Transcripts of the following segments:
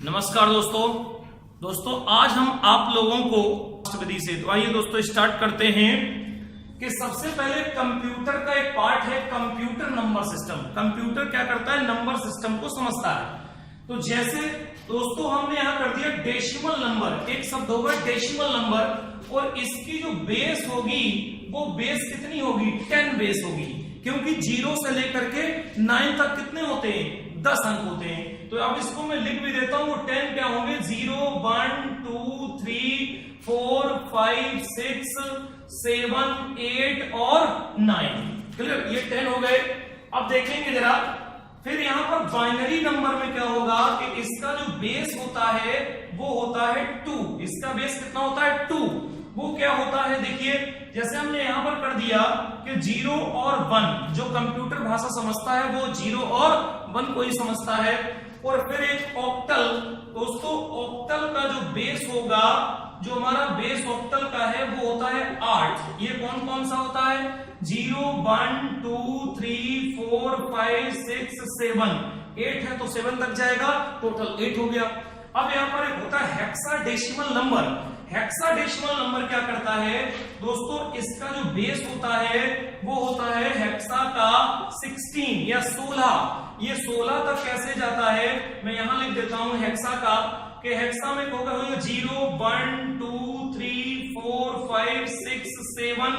नमस्कार दोस्तों आज हम आप लोगों को विधि से तो आइए दोस्तों स्टार्ट करते हैं कि सबसे पहले कंप्यूटर का एक पार्ट है कंप्यूटर नंबर सिस्टम। कंप्यूटर क्या करता है? नंबर सिस्टम को समझता है। तो जैसे दोस्तों हमने यहां कर दिया डेसिमल नंबर, एक शब्द होगा डेसिमल नंबर और इसकी जो बेस होगी वो बेस कितनी होगी? 10 बेस होगी, क्योंकि 0 से लेकर के 9 तक कितने होते हैं? 10 अंक होते हैं। तो अब इसको मैं लिख भी देता हूं। 10 क्या होंगे? 0 1 2 3 4 5 6 7 8 और 9। क्लियर? ये 10 हो गए। अब देखेंगे जरा, फिर यहां पर बाइनरी नंबर में क्या होगा कि इसका जो बेस होता है वो होता है 2। इसका बेस कितना होता है? 2। वो क्या होता है? देखिए, जैसे हमने यहां पर कर दिया कि 0 और 1, जो कंप्यूटर भाषा समझता है वो 0 और 1 को ही समझता है। और फिर एक ऑक्टल, दोस्तों ऑक्टल का जो बेस होगा, जो हमारा बेस ऑक्टल का है वो होता है 8। ये कौन कौन सा होता है? 0 1 2 3 4 5 6 7 8 है तो 7 तक जाएगा, टोटल 8 हो गया। अब यहां पर एक होता है हेक्साडेसिमल नंबर। हेक्साडेसिमल नंबर क्या करता है दोस्तों? इसका जो बेस होता है वो होता है हेक्सा का 16 या 16। ये 16 तक कैसे जाता है? मैं यहां लिख देता हूं हेक्सा का, कि हेक्सा में होगा 0 1 2 3 4 5 6 7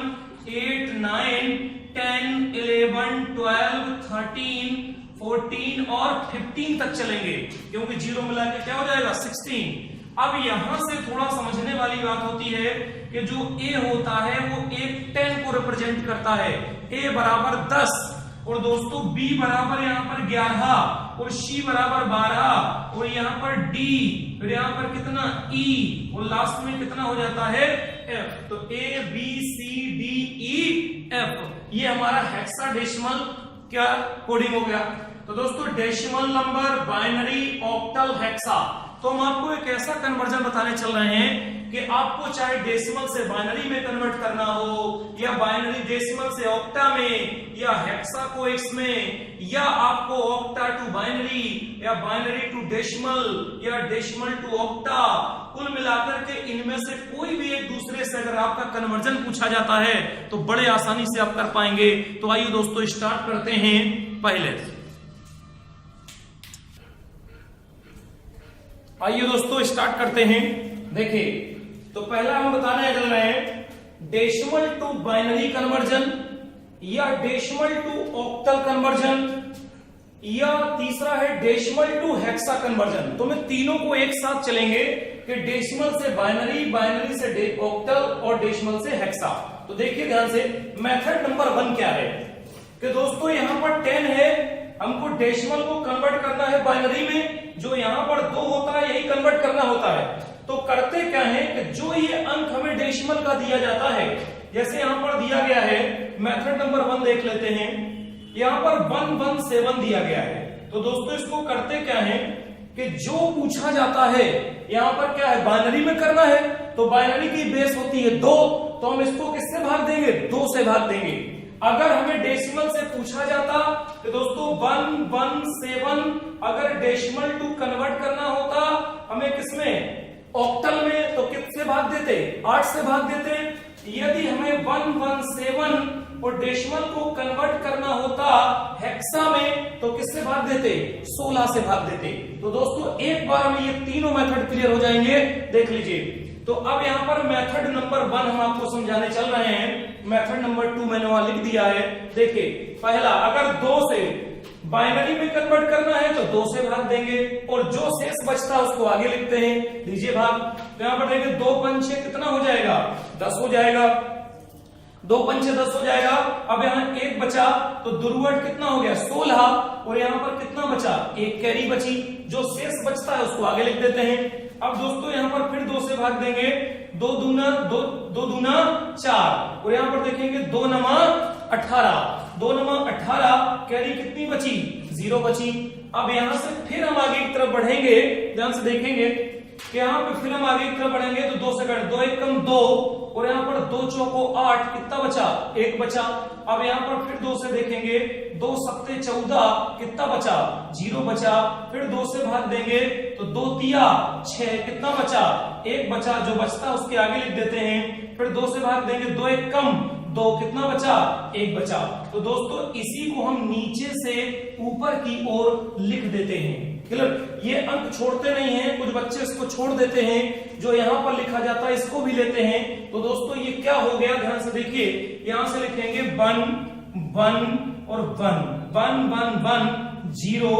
8 9 10 11 12 13 14 और 15 तक चलेंगे, क्योंकि 0 मिला के क्या हो जाएगा? 16। अब यहां से थोड़ा समझने वाली बात होती है कि जो ए होता है वो एक 10 को रिप्रेजेंट करता है। ए बराबर 10 और दोस्तों बी बराबर यहां पर 11 और सी बराबर 12 और यहां पर डी, फिर यहां पर कितना? ई और लास्ट में कितना हो जाता है? एफ। तो A B C D E F, ये हमारा हेक्साडेसिमल क्या कोडिंग हो गया। तो दोस्तों decimal number, binary, octal, hexa. तो हम आपको एक ऐसा कन्वर्जन बताने चल रहे हैं कि आपको चाहे डेसिमल से बाइनरी में कन्वर्ट करना हो, या बाइनरी डेसिमल से ऑक्टा में, या हेक्सा को एक्स में, या आपको ऑक्टा टू बाइनरी, या बाइनरी टू डेसिमल, या डेसिमल टू ऑक्टा, कुल मिलाकर के इनमें से कोई भी एक दूसरे से अगर आपका कन्वर्जन पूछा जाता है तो बड़े आसानी से आप कर पाएंगे। तो आइए दोस्तों स्टार्ट करते हैं। पहले आइए दोस्तों स्टार्ट करते हैं। देखिए, तो पहला हम बताने चल रहे हैं डेसिमल टू बाइनरी कन्वर्जन, या डेसिमल टू ऑक्टल कन्वर्जन, या तीसरा है डेसिमल टू हेक्सा कन्वर्जन। तो मैं तीनों को एक साथ चलेंगे कि डेसिमल से बाइनरी, बाइनरी से ऑक्टल और डेसिमल से हेक्सा। तो देखिए ध्यान से, मेथड नंबर 1 क्या है कि दोस्तों यहां पर 10 है, हमको डेसिमल को कन्वर्ट करना है बाइनरी में। जो यहां पर 2 होता है यही कन्वर्ट करना होता है। तो करते क्या है कि जो ये अंक हमें डेसिमल का दिया जाता है, जैसे यहां पर दिया गया है, मेथड नंबर 1 देख लेते हैं। यहां पर 117 दिया गया है। तो दोस्तों इसको करते क्या है कि जो पूछा जाता है यहां पर क्या है? बाइनरी में करना है। तो बाइनरी की बेस होती है 2, तो हम इसको किससे भाग देंगे? 2 से भाग देंगे। अगर हमें डेसिमल से पूछा जाता तो दोस्तों 117 अगर डेसिमल टू कन्वर्ट करना होता हमें किसमें? ऑक्टल में, तो किससे भाग देते? 8 से भाग देते। यदि हमें 117 और डेसिमल को कन्वर्ट करना होता हेक्सा में तो किससे भाग देते? 16 से भाग देते। तो दोस्तों एक बार में ये तीनों मेथड क्लियर हो जाएंगे। देख लीजिए, तो अब यहां पर मेथड नंबर 1 हम आपको समझाने चल रहे हैं। मेथड नंबर 2 मैंने वहां लिख दिया है। देखिए, पहला अगर 2 से बाइनरी में कन्वर्ट करना है तो 2 से भाग देंगे, और जो शेष बचता है उसको आगे लिखते हैं। लीजिए भाग, तो यहां पर देखेंगे 2 5 6 कितना हो जाएगा? 10 हो जाएगा। 2 5 6 10 हो जाएगा। अब यहां 1 बचा तो दुर्वट कितना हो गया? 16। और यहां पर कितना बचा? 1 कैरी बची। जो शेष बचता है उसको आगे लिख देते हैं। अब दोस्तों यहां पर फिर 2 से भाग देंगे। 2 दूना 4, और यहां पर देखेंगे 2 नमा 18। 2 नमा 18, कैरी कितनी बची? 0 बची। अब यहां से फिर हम आगे की तरफ बढ़ेंगे। ध्यान से देखेंगे कि यहां पे फिर हम आगे की तरफ बढ़ेंगे तो 2 से कट 2 1 कम 2, और यहां पर 2 चौको 8, कितना बचा? 1 बचा। अब यहां पर फिर 2 से देखेंगे, 2 सत्ते 14, कितना बचा 0 बचा। फिर 2 से भाग देंगे तो 2 तिया 6, कितना बचा 1 बचा। जो बचता उसके आगे लिख देते हैं। फिर 2 से भाग देंगे 2 1 कम 2, कितना बचा 1 बचा। तो दोस्तों इसी को हम नीचे से ऊपर की ओर लिख देते हैं। क्लियर? ये अंक छोड़ते नहीं हैं, कुछ बच्चे इसको छोड़ देते हैं, जो यहां पर लिखा जाता है इसको भी लेते हैं। तो दोस्तों ये क्या हो गया, ध्यान से देखिए, यहां से लिखेंगे 1 1 और 1 1 1 1 0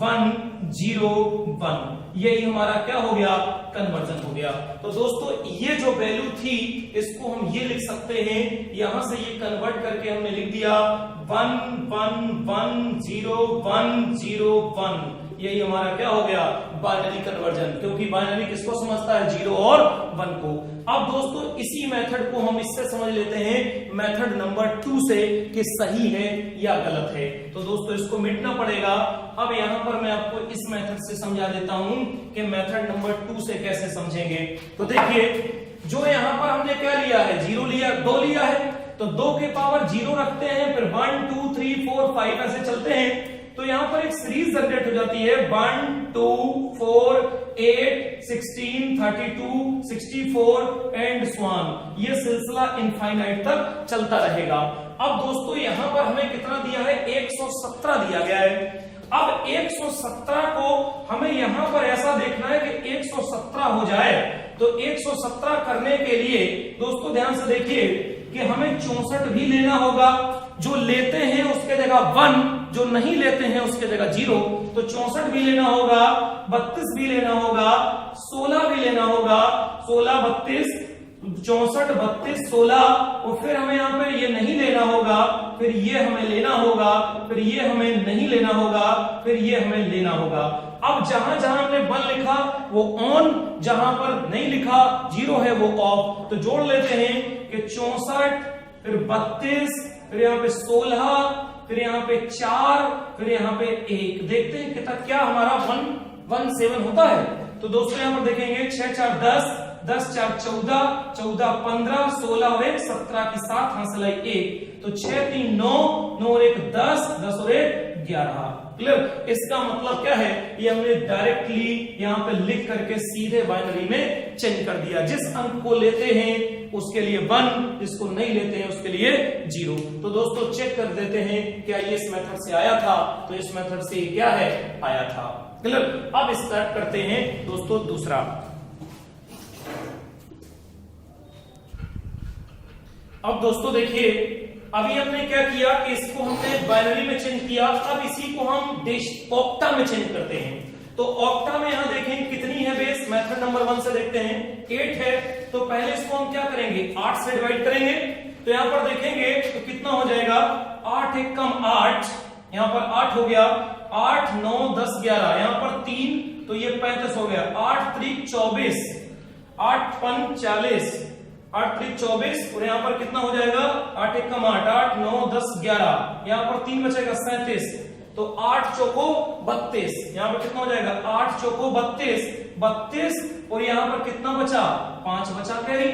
1 0 1। यही हमारा क्या हो गया, कन्वर्जन हो गया। तो दोस्तों ये जो वैल्यू थी इसको हम ये लिख सकते हैं, यहां से ये कन्वर्ट करके हमने लिख दिया 1 1 1 0 1 0 1। यही हमारा क्या हो गया, बाइनरी कन्वर्जन, क्योंकि बाइनरी किसको समझता है, 0 और 1 को। अब दोस्तों इसी मेथड को हम इससे समझ लेते हैं मेथड नंबर 2 से कि सही है या गलत है। तो दोस्तों इसको मिटना पड़ेगा। अब यहां पर मैं आपको इस मेथड से समझा देता हूं कि मेथड नंबर 2 से कैसे समझेंगे। तो देखिए, जो यहां पर हमने क्या लिया है, 0 लिया, 2 लिया है, तो 2 के पावर 0 रखते हैं, फिर 1 2 3 4 5 ऐसे चलते हैं। तो यहां पर एक सीरीज जनरेट हो जाती है 1 2 4 8 16 32 64 एंड सो ऑन। ये सिलसिला इनफाइनाइट तक चलता रहेगा। अब दोस्तों यहां पर हमें कितना दिया है, 117 दिया गया है। अब 117 को हमें यहां पर ऐसा देखना है कि 117 हो जाए। तो 117 करने के लिए दोस्तों ध्यान से देखिए कि हमें 64 भी लेना होगा। जो लेते हैं उसके जगह 1, जो नहीं लेते हैं उसके जगह 0। तो 64 भी लेना होगा, 32 भी लेना होगा, 16 भी लेना होगा, 16 32 64 32 16। और फिर हमें यहाँ पे ये नहीं लेना होगा, फिर ये हमें लेना होगा, फिर ये हमें नहीं लेना होगा, फिर ये हमें लेना होगा। अब जहां जहां हमने 1 लिखा वो ऑन, जहां पर नहीं लिखा 0 है वो ऑफ। तो जोड़ लेते हैं कि 64 फिर 32 फिर यहाँ पे 16 फिर यहाँ पे 4 फिर यहाँ पे 1। देखते हैं कितना क्या हमारा 117 होता है। तो दोस्तों यहाँ पर देखेंगे 6 4 10 10 4 14 14 15 16 और 1 17 की 7 हासिलाई 1। तो 6 3 9 9 और 1 10 10 और 1 11। क्लियर? इसका मतलब क्या है, ये हमने डायरेक्टली यहाँ पे लिख करके सीधे बाइनरी में चेंज कर दिया। जिस अंक को लेते हैं उसके लिए 1, जिसको नहीं लेते हैं उसके लिए 0। तो दोस्तों चेक कर देते हैं क्या ये इस मेथड से आया था, तो इस मेथड से क्या है, आया था। क्लियर? अब स्टार्ट करते हैं दोस्तों दूसरा। अब दोस्तों देखिए, अभी हमने क्या किया कि इसको हमने बाइनरी में चेंज किया। अब इसी को हम ऑक्टा में चेंज करते हैं। तो ऑक्टा में यहां देखें कितनी है बेस, मेथड नंबर 1 से देखते हैं 8 है। तो पहले इसको हम क्या करेंगे, 8 से डिवाइड करेंगे। तो यहां पर देखेंगे तो कितना हो जाएगा, 8 1 कम 8, यहां पर 8 हो गया, 8 9 10 11, यहां पर 3 तो ये 35 हो गया, 8 3 24, 8 5 40, 8 3 24 और यहाँ पर कितना हो जाएगा, 8 1 कम 8, 8 9 10 11, यहाँ पर 3 बचेगा 37। तो 8 चौको 32, यहाँ पर कितना हो जाएगा, 8 चौको 32 32 और यहाँ पर कितना बचा, 5 बचा कैरी।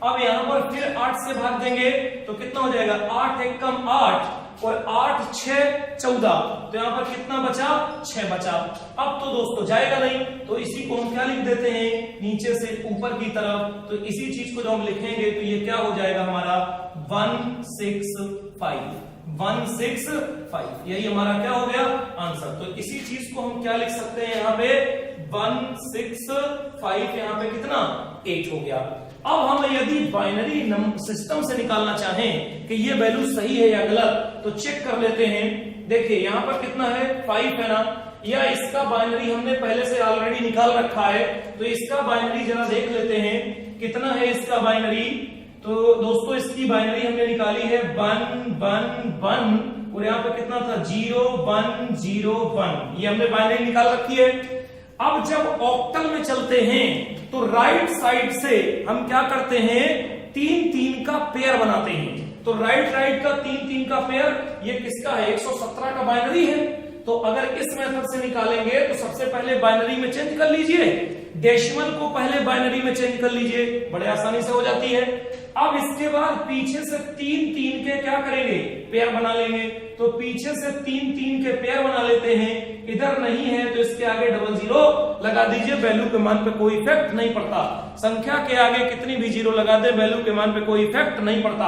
अब यहाँ पर फिर 8 से भाग देंगे तो कितना हो जाएगा, 8 1 कम 8 और 8 6 14, तो यहाँ पर कितना बचा, 6 बचा। अब तो दोस्तों जाएगा नहीं, तो इसी को हम क्या लिख देते हैं, नीचे से ऊपर की तरफ। तो इसी चीज को जो हम लिखेंगे तो ये क्या हो जाएगा हमारा 165, 165, यही हमारा क्या हो गया आंसर। तो इसी चीज को हम क्या लिख सकते हैं यहाँ पे 165, यहाँ पे कितना 8 हो गया। अब हम यदि बाइनरी सिस्टम से निकालना चाहें कि ये वैल्यू सही है या गलत, तो चेक कर लेते हैं। देखिए यहाँ पर कितना है, 5 है ना, या इसका बाइनरी हमने पहले से ऑलरेडी निकाल रखा है। तो इसका बाइनरी जरा देख लेते हैं कितना है इसका बाइनरी। तो दोस्तों इसकी बाइनरी हमने निकाली है 1 1 1 और यहाँ पे कितना था 0 1 0 1, ये हमने बाइनरी निकाल रखी है। अब जब ऑक्टल में चलते हैं तो राइट साइड से हम क्या करते हैं, 3 3 का पेयर बनाते हैं। तो राइट राइट का 3 3 का पेयर ये किसका है, 117 का बाइनरी है। तो अगर इस मेथड से निकालेंगे तो सबसे पहले बाइनरी में चेंज कर लीजिए, डेसिमल को पहले बाइनरी में चेंज कर लीजिए, बड़े आसानी से हो जाती है। अब इसके बाद पीछे से 3 3 के क्या करेंगे, पेयर बना लेंगे। तो पीछे से 3 3 के पेयर बना लेते हैं, इधर नहीं है तो इसके आगे डबल जीरो लगा दीजिए, वैल्यू के मान पे कोई इफेक्ट नहीं पड़ता। संख्या के आगे कितनी भी जीरो लगा दे वैल्यू के मान पे कोई इफेक्ट नहीं पड़ता।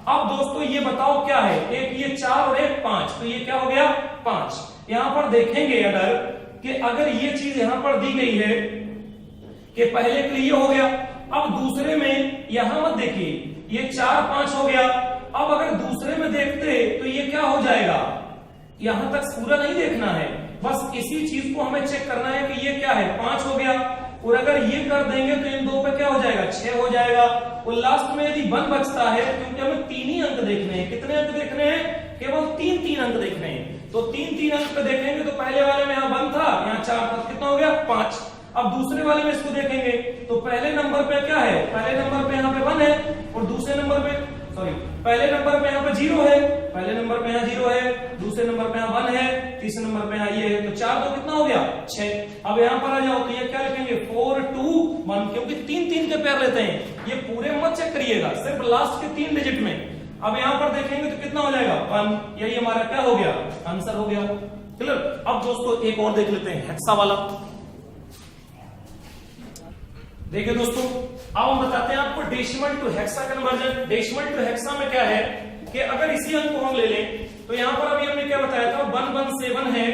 अब दोस्तों ये बताओ क्या है, एक ये 4 और एक 5, तो ये क्या हो गया 5। यहां पर देखेंगे अगर ये चीज यहां पर दी गई है कि पहले के लिए हो गया, अब दूसरे में यहां मत देखिए, ये 4 5 हो गया। अब अगर दूसरे में देखते तो ये क्या हो जाएगा, यहां तक पूरा नहीं देखना है, बस इसी चीज को हमें चेक करना है कि ये क्या है 5 हो गया, और अगर ये कर देंगे तो इन दो पे क्या हो जाएगा 6 हो जाएगा। और लास्ट में यदि 1 बचता है, क्योंकि हमें 3 ही अंक देखने हैं, कितने अंक देखने हैं, केवल 3 3 अंक देखने हैं, तो 3 3 अंक पे देखेंगे तो पहले वाले में यहाँ 1 था, यहाँ 4 था, कितना हो गया 5। अब दूसरे वाले में इसको देखेंगे तो पहले नंबर पे क्या है, पहले नंबर पे यहाँ पे 1 है, और दूसरे नंबर पे पहले नंबर पे यहाँ पे 0 है, पहले नंबर पे यहाँ 0 है, दूसरे नंबर पे यहाँ 1 है, तीसरे नंबर पे यहाँ ये है, तो 4 तो कितना हो गया 6। अब यहाँ पर आ जाओ तो ये क्या लिखेंगे 4 2 1, क्योंकि 3 3 के पेयर लेते हैं, ये पूरे मत चेक करिएगा, सिर्फ लास्ट के 3 डिजिट में। अब यहाँ पर देखेंगे तो कितना हो जाएगा 1, यही हमारा क्या हो गया आंसर हो गया। क्लियर। अब दोस्तों एक और देख लेते हैं हेक्सा वाला। देखिए दोस्तों, अब हम बताते हैं आपको decimal to hexa conversion. Decimal to hexa में क्या है कि अगर इसी अंक को हम ले लें तो यहां पर अभी हमने क्या बताया था 1117 है,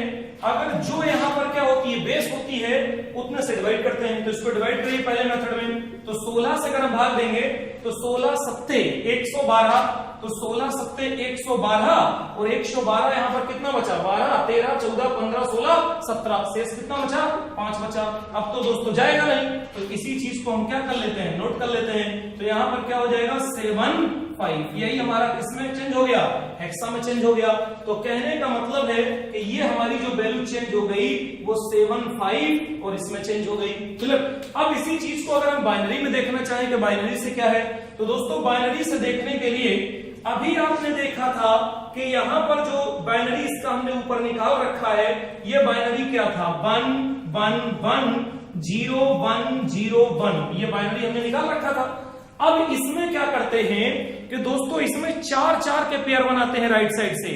अगर जो यहां पर क्या होती है बेस होती है उतने से डिवाइड करते हैं, तो इसको डिवाइड करिए पहले मेथड में, तो 16 से अगर हम भाग देंगे तो 16 सत्ते 112, तो 16 सत्ते 112 और 112 यहां पर कितना बचा 12 13 14 15 16 17, शेष कितना बचा 5 बचा। अब तो दोस्तों जाएगा नहीं, तो इसी चीज को हम क्या कर लेते हैं नोट कर लेते हैं, तो यहां पर क्या हो जाएगा 7 5, यही हमारा किसमें चेंज हो गया हेक्सा में चेंज हो गया। तो कहने का मतलब है कि ये हमारी जो वैल्यू चेंज हो गई वो 7 5 और इसमें चेंज हो गई। क्लियर। अब इसी चीज को अगर हम बाइनरी में देखना चाहें कि बाइनरी से क्या है, तो दोस्तों बाइनरी से देखने के लिए अभी आपने देखा था कि यहां पर जो बाइनरी इसका हमने ऊपर निकाल रखा है, ये बाइनरी क्या था 1 1 1 0 1 0 1, ये बाइनरी हमने निकाल रखा था। अब इसमें क्या करते हैं कि दोस्तों इसमें 4 4 के पेयर बनाते हैं राइट साइड से,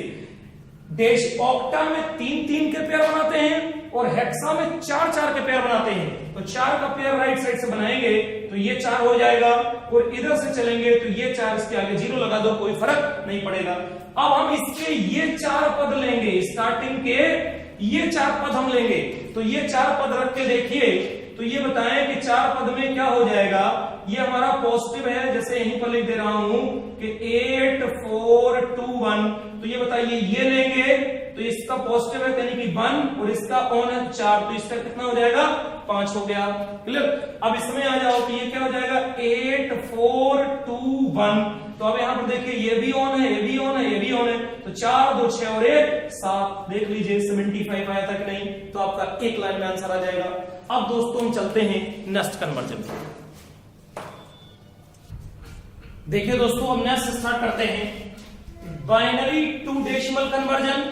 ऑक्टा में 3 3 के पेयर बनाते हैं और हेक्सा में 4 4 के पेयर बनाते हैं। तो 4 का पेयर राइट साइड से बनाएंगे तो ये 4 हो जाएगा, और इधर से चलेंगे तो ये 4, इसके आगे 0 लगा दो, कोई फर्क नहीं पड़ेगा। अब हम इसके ये 4 पद लेंगे, स्टार्टिंग के ये 4 पद हम लेंगे, तो ये 4 पद रख के देखिए तो ये बताएं कि 4 पद में क्या हो जाएगा, ये हमारा पॉजिटिव है, जैसे यहीं पर लिख दे रहा हूं कि 8 4 2 1, तो ये बताइए ये लेंगे तो इसका पॉजिटिव है यानी कि 1 और इसका ऑन है 4, तो इसका कितना हो जाएगा 5 हो गया। क्लियर। अब इसमें आ जाओ तो ये क्या हो जाएगा 8 4 2 1, तो अब यहां पर देखिए ये भी ऑन है, ये भी ऑन है, ये भी ऑन है, तो 4 2 6 और 1 7, देख लीजिए 75 आया था कि नहीं, तो आपका एक लाइन में आंसर आ जाएगा। अब दोस्तों हम चलते हैं नेक्स्ट कन्वर्जन। देखिए दोस्तों अब नेक्स्ट स्टार्ट करते हैं बाइनरी टू डेसिमल कन्वर्जन,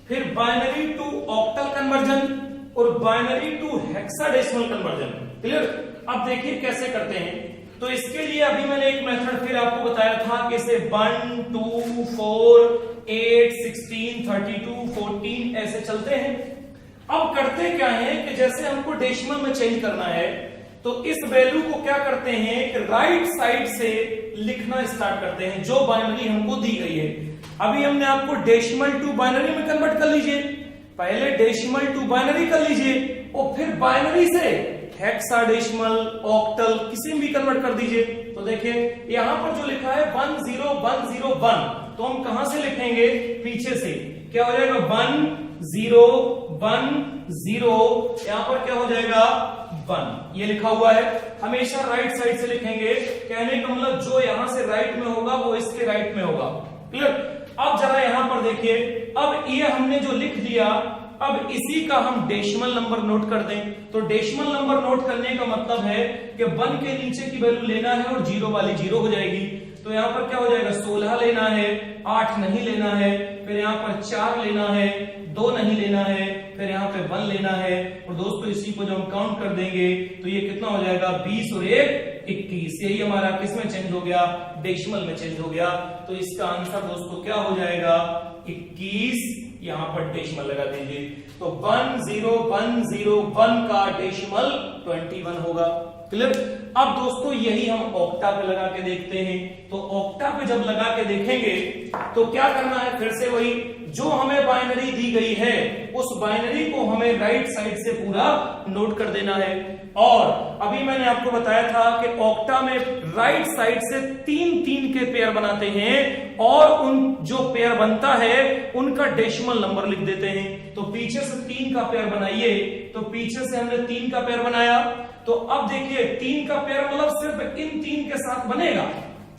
फिर बाइनरी टू ऑक्टल कन्वर्जन और binary to hexadecimal conversion. Clear. अब देखिए कैसे करते हैं, तो इसके लिए अभी मैंने एक मेथड फिर आपको बताया था कि इसे 1 2 4 8 16 32 14 ऐसे चलते हैं। अब करते क्या है कि जैसे हमको डेसिमल में चेंज करना है तो इस वैल्यू को क्या करते हैं कि राइट साइड से लिखना स्टार्ट करते हैं जो बाइनरी हमको दी गई है। अभी हमने आपको डेसिमल टू बाइनरी में कन्वर्ट कर लीजिए, पहले डेसिमल टू बाइनरी कर लीजिए और फिर बाइनरी से हेक्साडेसिमल ऑक्टल किसी में भी कन्वर्ट कर दीजिए। तो देखिए यहां पर जो लिखा है 1 0 1 0 1, तो हम कहां से लिखेंगे पीछे से, क्या हो जाएगा 1 0 1 0, यहां पर क्या हो जाएगा 1, ये लिखा हुआ है, हमेशा राइट साइड से लिखेंगे। कहने का मतलब जो यहां से राइट में होगा वो इसके राइट में होगा। क्लियर। अब जरा यहां पर देखिए, अब ये हमने जो लिख दिया, अब इसी का हम डेसिमल नंबर नोट कर दें। तो डेसिमल नंबर नोट करने का मतलब है कि 1 के नीचे की वैल्यू लेना है और 0 वाली 0 हो जाएगी। तो यहां पर क्या हो जाएगा 16 लेना है, 8 नहीं लेना है, फिर यहां पर 4 लेना है, 2 नहीं लेना है, फिर यहाँ पे 1 लेना है। और दोस्तों इसी को जब हम काउंट कर देंगे तो ये कितना हो जाएगा 20 और 1 21, यही हमारा किस में चेंज हो गया डेसिमल में चेंज हो गया। तो इसका आंसर दोस्तों क्या हो जाएगा 21, यहां पर डेसिमल लगा दीजिए, तो 10101 का डेसिमल 21 होगा। क्लियर। अब दोस्तों यही हम ऑक्टा पे लगा के देखते हैं, तो ऑक्टा पे जब लगा के देखेंगे तो क्या करना है, फिर से वही जो हमें बाइनरी दी गई है उस बाइनरी को हमें राइट साइड से पूरा नोट कर देना है। और अभी मैंने आपको बताया था कि ऑक्टा में राइट साइड से 3-3 के पेयर बनाते हैं और उन जो पेयर बनता है उनका डेसिमल नंबर लिख देते हैं। तो पीछे से 3 का पेयर बनाइए, तो पीछे से हमने 3 का पेयर बनाया, तो अब देखिए 3 का पेयर मतलब सिर्फ इन 3 के साथ बनेगा,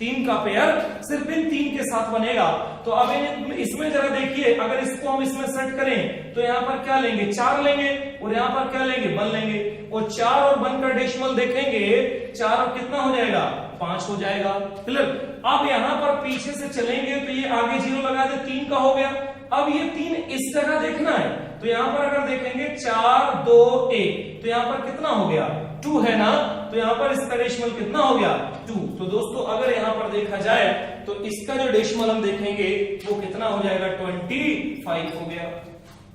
3 का पेयर सिर्फ इन 3 के साथ बनेगा। तो अब इसमें जरा देखिए, अगर इसको हम इसमें सेट करें तो यहां पर क्या लेंगे, 4 लेंगे, और यहां पर क्या लेंगे, 1 लेंगे, और 4 और 1 का डेसिमल देखेंगे, 4 और कितना हो जाएगा, 5 हो जाएगा। क्लियर। अब यहां पर पीछे से चलेंगे तो ये आगे 0 लगा दे, 3 का हो गया। अब ये 3 इस जगह देखना है, तो यहां पर अगर देखेंगे 4 2 1, तो यहां पर कितना हो गया, 2 है ना, तो यहां पर इसका डेसिमल कितना हो गया, 2। तो दोस्तों अगर यहां पर देखा जाए तो इसका जो डेसिमल हम देखेंगे वो कितना हो जाएगा, 25 हो गया।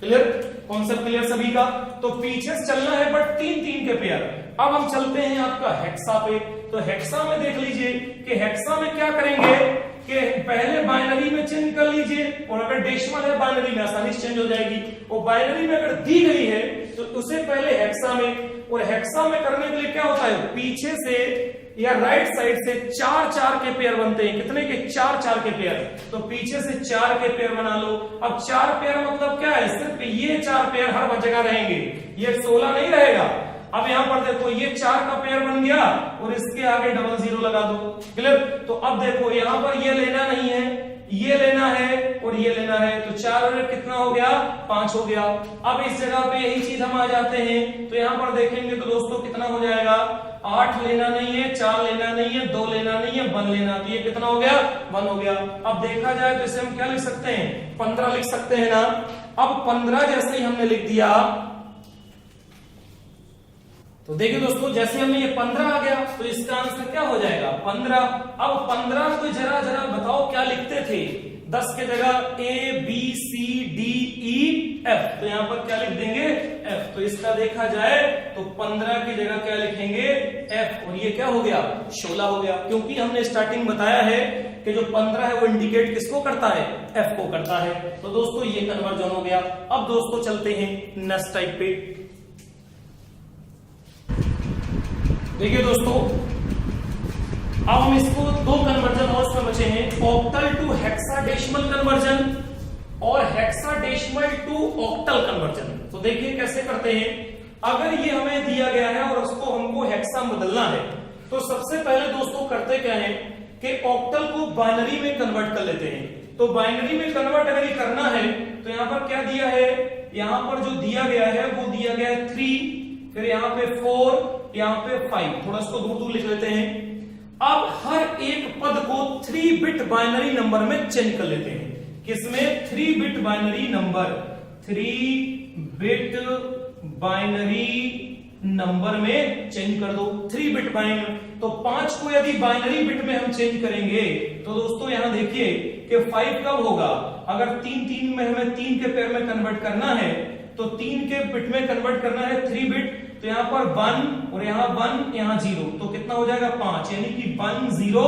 क्लियर। कॉन्सेप्ट क्लियर सभी का। तो पीछे से चलना है बट 3-3 के पेयर। अब हम चलते हैं आपका हेक्सा पे, तो हेक्सा में देख लीजिए कि हेक्सा में क्या करेंगे कि पहले बाइनरी में चेंज कर लीजिए, और अगर डेसिमल है बाइनरी में आसानी से चेंज हो जाएगी, और बाइनरी में अगर दी गई है तो उसे पहले हेक्सा में, और हेक्सा में करने के लिए क्या होता है, पीछे से या राइट साइड से 4-4 के पेयर बनते हैं। कितने के, 4-4 के पेयर। तो पीछे से 4 के पेयर बना लो। अब 4 पेयर मतलब क्या है, सिर्फ ये 4 पेयर हर जगह रहेंगे, ये 16 नहीं रहेगा। अब यहां पर देखो ये 4 का पेयर बन गया और इसके आगे 00 लगा दो। क्लियर। तो अब देखो यहां पर ये लेना नहीं है, ये लेना है और ये लेना है, तो 4 और 1 कितना हो गया, 5 हो गया। अब इस जगह पे यही चीज हम आ जाते हैं, तो यहां पर देखेंगे तो दोस्तों कितना हो जाएगा, 8 लेना नहीं है, 4 लेना नहीं है, 2 लेना नहीं है, 1 लेना, तो ये कितना हो गया, 1 हो गया। अब देखा जाए तो इसे हम क्या लिख सकते हैं, 15 लिख सकते हैं ना। अब 15 जैसे ही हमने लिख दिया, तो देखिए दोस्तों जैसे हमें ये 15 आ गया तो इसका आंसर क्या हो जाएगा, 15। अब 15 को जरा बताओ क्या लिखते थे, 10 के जगह ABCDEF, तो यहां पर क्या लिख देंगे, F। तो इसका देखा जाए तो 15 की जगह क्या लिखेंगे, F, और ये क्या हो गया, 16 हो गया, क्योंकि हमने स्टार्टिंग बताया है कि जो 15 है वो इंडिकेट किसको करता है, F को करता है। तो दोस्तों ये कन्वर्जन हो गया। अब दोस्तों चलते हैं नेक्स्ट टाइप पे। देखिए दोस्तों अब हम इसको 2 कन्वर्जन और इसमें बचे हैं, ऑक्टल टू हेक्साडेसिमल कन्वर्जन और हेक्साडेसिमल टू ऑक्टल कन्वर्जन। तो देखिए कैसे करते हैं। अगर ये हमें दिया गया है और उसको हमको हेक्सा बदलना है, तो सबसे पहले दोस्तों करते क्या है कि ऑक्टल को बाइनरी में कन्वर्ट कर लेते हैं। तो बाइनरी में कन्वर्ट अगर ये करना है तो यहां पर क्या दिया है, यहां पर जो दिया गया है वो दिया गया है 3, फिर यहां पे 4, यहां पे 5, थोड़ा इसको दूर लिख लेते हैं। अब हर एक पद को 3 बिट बाइनरी नंबर में चेंज कर लेते हैं। किसमें, 3 bit binary number, 3 bit binary number में चेंज कर दो, 3 बिट बाइनरी। तो 5 को यदि बाइनरी बिट में हम चेंज करेंगे तो दोस्तों यहां देखिए कि 5 कब होगा, अगर 3 में हमें 3 के पेयर में कन्वर्ट करना है तो 3 के बिट में कन्वर्ट करना है 3 बिट, तो यहां पर 1 और यहां 1 यहां 0, तो कितना हो जाएगा 5, यानी कि 1 0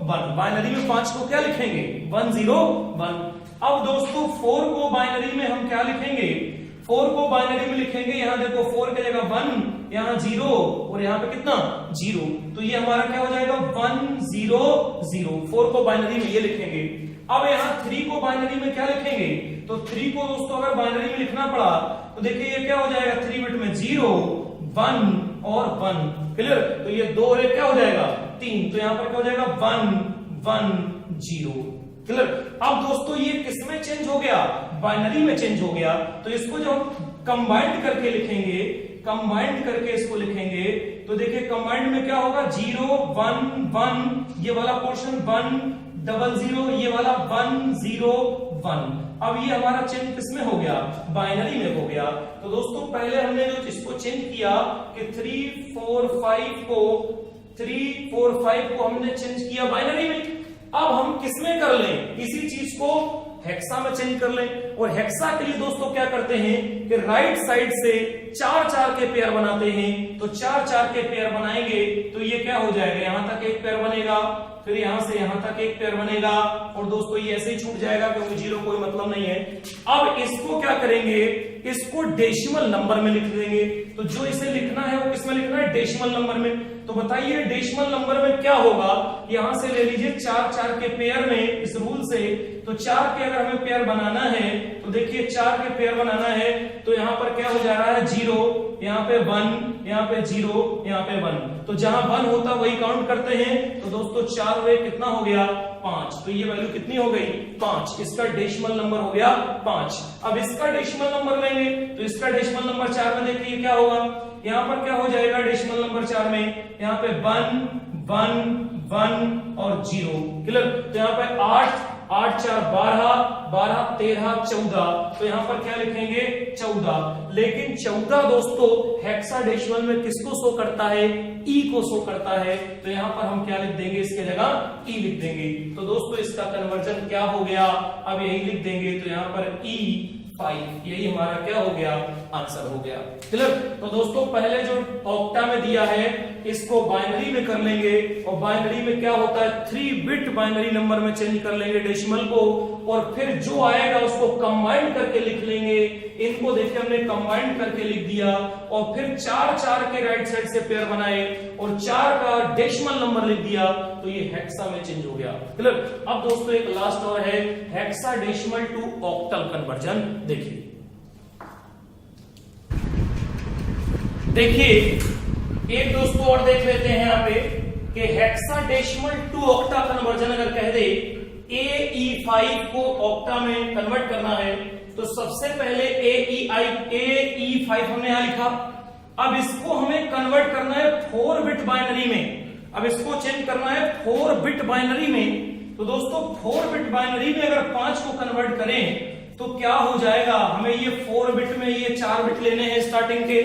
1। बाइनरी में 5 को क्या लिखेंगे, 1 0 1। अब दोस्तों 4 को बाइनरी में हम क्या लिखेंगे, 4 को बाइनरी में लिखेंगे, यहां देखो 4 की जगह 1, यहां 0 और यहां पे कितना 0, तो ये हमारा क्या हो जाएगा 1 0 0। 4 को बाइनरी में ये लिखेंगे। अब यहां 3 को बाइनरी में क्या लिखेंगे, तो 3 को दोस्तों अगर बाइनरी में लिखना पड़ा तो देखिए ये क्या हो जाएगा, 3 बिट में 0 1 और 1। क्लियर। तो ये 2 और 1 क्या हो जाएगा 3, तो यहां पर क्या हो जाएगा 1 1 0। क्लियर। अब दोस्तों ये किसमें चेंज हो गया, बाइनरी में चेंज हो गया। तो इसको जब हम कंबाइंड करके लिखेंगे, कंबाइंड करके इसको लिखेंगे तो देखिए कंबाइंड में क्या होगा, 0 1 1, ये वाला पोर्शन 1 00, ये वाला 1 0 1। अब ये हमारा चेंज किसमें हो गया, बाइनरी में हो गया। तो दोस्तों पहले हमने जो इसको चेंज किया कि 3 4 5 को हमने चेंज किया बाइनरी में। अब हम किसमें कर लें, इसी चीज को हेक्सा में चेंज कर लें। और हेक्सा के लिए दोस्तों क्या करते हैं कि राइट साइड से 4-4 के पेयर बनाते हैं। तो 4-4 के पेयर बनाएंगे तो ये क्या हो जाएगा, यहां तक एक पेयर बनेगा, फिर यहां से यहां तक एक पेयर बनेगा, और दोस्तों ये ऐसे ही छूट जाएगा क्योंकि जीरो कोई मतलब नहीं है। अब इसको क्या करेंगे, इसको डेसिमल नंबर में लिख देंगे। तो जो इसे लिखना है वो किसमें लिखना है, डेसिमल नंबर में। तो बताइए डेसिमल नंबर में क्या होगा, यहां से ले लीजिए 4-4 के पेयर में इस रूल से। तो 4 के अगर हमें पेयर बनाना है तो देखिए 4 के पेयर बनाना है तो यहां पर क्या हो जा रहा है, 0, यहाँ पे 1, यहाँ पे 0, यहाँ पे 1। तो जहां 1 होता वही काउंट करते हैं। तो दोस्तों 4 वे कितना हो गया, 5। तो ये वैल्यू कितनी हो गई, 5। इसका डेसिमल नंबर हो गया 5। अब इसका डेसिमल नंबर लेंगे तो इसका डेसिमल नंबर 4 में देखिए क्या होगा, यहाँ पर क्या हो जाएगा डेसिमल नंबर 4 में, यहाँ पे 1, 1, 1 और 0। क्लियर। तो यहाँ पे 8, 8 4 12, 12 13 14। तो यहां पर क्या लिखेंगे, 14। लेकिन 14 दोस्तों हेक्साडेसिमल में किसको शो करता है, ई को शो करता है। तो यहां पर हम क्या लिख देंगे, इसके जगह ई लिख देंगे। तो दोस्तों इसका कन्वर्जन क्या हो गया, अब यही लिख देंगे। तो यहां पर E5, यही हमारा क्या हो गया, आंसर हो गया। क्लियर। तो दोस्तों पहले जो ऑक्टा में दिया है इसको बाइनरी में कर लेंगे, और बाइनरी में क्या होता है, 3 बिट बाइनरी नंबर में चेंज कर लेंगे डेसिमल को, और फिर जो आएगा उसको कंबाइन करके लिख लेंगे। इनको देखिए हमने कंबाइन करके लिख दिया, और फिर 4-4 के राइट साइड से पेयर बनाए और 4 का डेसिमल नंबर लिख दिया, तो ये हेक्सा में चेंज हो गया। क्लियर। अब दोस्तों एक लास्ट और है, हेक्साडेसिमल टू ऑक्टल कन्वर्जन। देखिए एक दोस्तों और देख लेते हैं यहाँ पे कि हेक्साडेसिमल टू ऑक्टा कन्वर्जन अगर कह दे AE5 को ऑक्टा में कन्वर्ट करना है तो सबसे पहले AE5 हमने यहां लिखा। अब इसको हमें कन्वर्ट करना है 4 बिट बाइनरी में। अब इसको चेंज करना है 4 बिट बाइनरी में। तो दोस्तों 4 बिट बाइनरी में अगर 5 को कन्वर्ट करें तो क्या हो जाएगा, हमें ये 4 बिट में ये 4 बिट लेने हैं स्टार्टिंग के,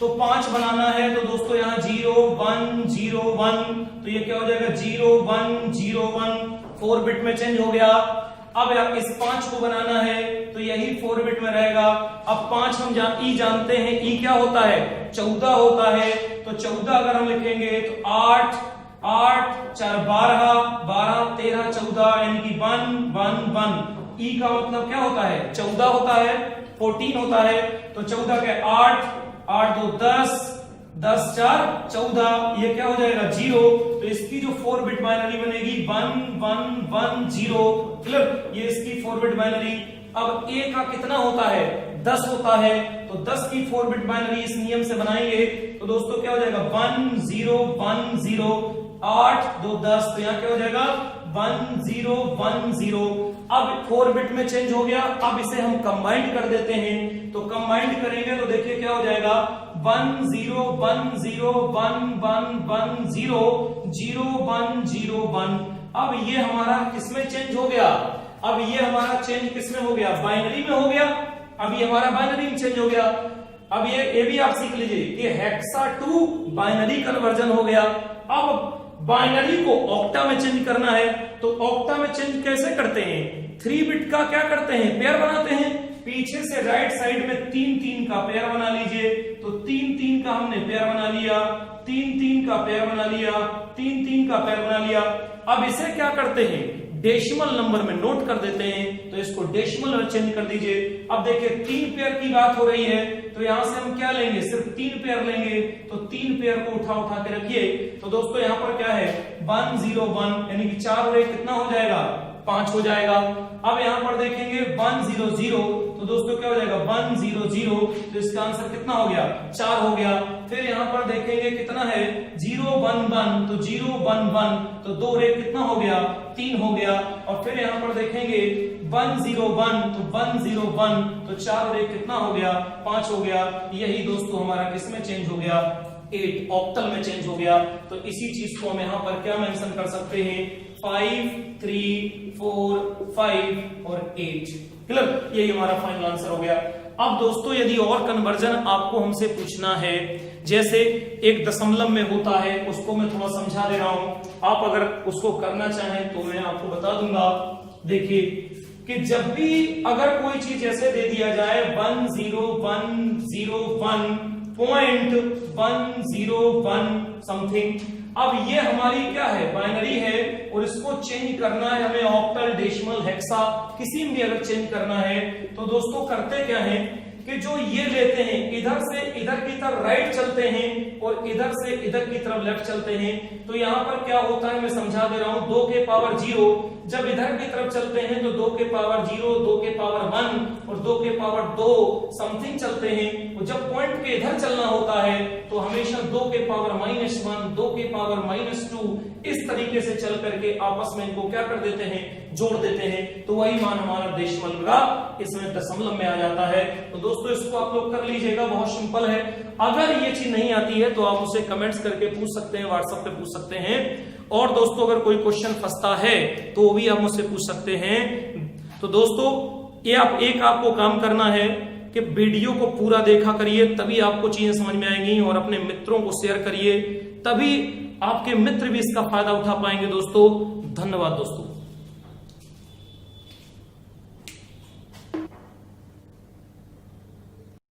तो 5 बनाना है। तो दोस्तों यहाँ 0 1 0 1, तो ये क्या हो जाएगा 0 1 0 1, 4 बिट में चेंज हो गया। अब इस 5 को बनाना है तो यही 4 बिट में रहेगा। अब 5 हम ई जानते हैं, ई क्या होता है, 14 होता है। तो 14 अगर हम लिखेंगे तो 8 8 4 12 12 13 14, यानी कि 1 1 1। ई का मतलब क्या होता है, 14 होता है, 14 होता है। तो 14 के 8 8 2 10 10 4 14, ये क्या हो जाएगा 0। तो इसकी जो 4 बिट बाइनरी बनेगी 1 1 1 0। क्लियर। ये इसकी 4 बिट बाइनरी। अब ए का कितना होता है, 10 होता है। तो 10 की 4 बिट बाइनरी इस नियम से बनाएंगे तो दोस्तों क्या हो जाएगा 1 0 1 0 8 2 10। तो यहाँ क्या हो जाएगा 1 0 1 0। अब 4 बिट में चेंज हो गया। अब इसे हम कंबाइंड कर देते हैं। तो कंबाइंड करेंगे तो देखिए क्या हो जाएगा 1 0 1 0 1 1 1 0 0 1 0 1। अब ये हमारा किसमें चेंज हो गया, अब ये हमारा चेंज किसमें हो गया, बाइनरी में हो गया। अब ये हमारा बाइनरी में चेंज हो गया। अब ये भी आप सीख लीजिए कि हेक्सा टू बाइनरी कन्वर्जन हो गया। अब बाइनरी को ऑक्टा में चेंज करना है तो ऑक्टा में चेंज कैसे करते हैं, 3 बिट का क्या करते हैं, पेयर बनाते हैं। पीछे से राइट साइड में 3 3 का पेयर बना लीजिए। तो 3 3 का हमने पेयर बना लिया, 3 3 का पेयर बना लिया, 3 3 का पेयर बना लिया। अब इसे क्या करते हैं, डेसिमल नंबर में नोट कर देते हैं। तो इसको डेसिमल में चेंज कर दीजिए। अब देखिए 3 पेयर की बात हो रही है तो यहां से हम क्या लेंगे, सिर्फ 3 पेयर लेंगे। तो 3 पेयर को उठा के रखिए। तो दोस्तों यहां पर क्या है 1 0 1, यानी कि 4 और 1 कितना हो जाएगा, 5 हो जाएगा। अब यहां पर देखेंगे 1 0 0, तो दोस्तों क्या हो जाएगा 1 0 0। तो इसका आंसर कितना हो गया, 4 हो गया। फिर यहां पर देखेंगे कितना है 0 1 1, तो 0 1 1, तो 2 और 1 कितना हो गया, 3 हो गया। और फिर यहां पर देखेंगे 1 0 1, तो 1 0 1, तो 4 और 1 कितना हो गया, 5 हो गया। यही दोस्तों हमारा किसमें चेंज हो गया, 8 ऑक्टल में चेंज हो गया। तो इसी चीज को हम यहां पर क्या मेंशन कर सकते हैं, 5 3 4 5 और 8। क्लियर। यही हमारा फाइनल आंसर हो गया। अब दोस्तों यदि और कन्वर्जन आपको हमसे पूछना है, जैसे एक दशमलव में होता है, उसको मैं थोड़ा समझा दे रहा हूं। आप अगर उसको करना चाहें तो मैं आपको बता दूंगा। देखिए कि जब भी अगर कोई चीज ऐसे दे दिया जाए 10101 समथिंग, अब ये हमारी क्या है, बाइनरी है, और इसको चेंज करना है हमें ऑक्टल, डेसिमल, हेक्सा, किसी में भी अगर चेंज करना है तो दोस्तों करते क्या है कि जो ये लेते हैं इधर से इधर की तरफ राइट चलते हैं और इधर से इधर की तरफ लेफ्ट चलते हैं। तो यहां पर क्या होता है मैं समझा दे रहा हूं, 2 के पावर 0 जब इधर की तरफ चलते हैं तो 2 के पावर 0, 2 के पावर 1 और 2 के पावर 2 समथिंग चलते हैं। और जब पॉइंट के इधर चलना होता है तो हमेशा 2 के पावर -1, 2 के पावर -2 इस तरीके से चल करके आपस में इनको क्या कर देते हैं, जोड़ देते हैं। तो वही मान हमारा डेसिमल का इसमें दशमलव में आ जाता है। तो दोस्तों इसको आप लोग कर लीजिएगा, बहुत सिंपल है। अगर ये चीज नहीं आती है तो आप उसे कमेंट्स करके पूछ सकते हैं, व्हाट्सएप पे पूछ सकते हैं। और दोस्तों अगर कोई क्वेश्चन फंसता है तो वो भी आप मुझसे पूछ सकते हैं। तो दोस्तों ये आपको काम करना है कि वीडियो को पूरा देखा करिए, तभी आपको चीजें समझ में आएंगी, और अपने मित्रों को शेयर करिए, तभी आपके मित्र भी इसका फायदा उठा पाएंगे। दोस्तों धन्यवाद दोस्तों।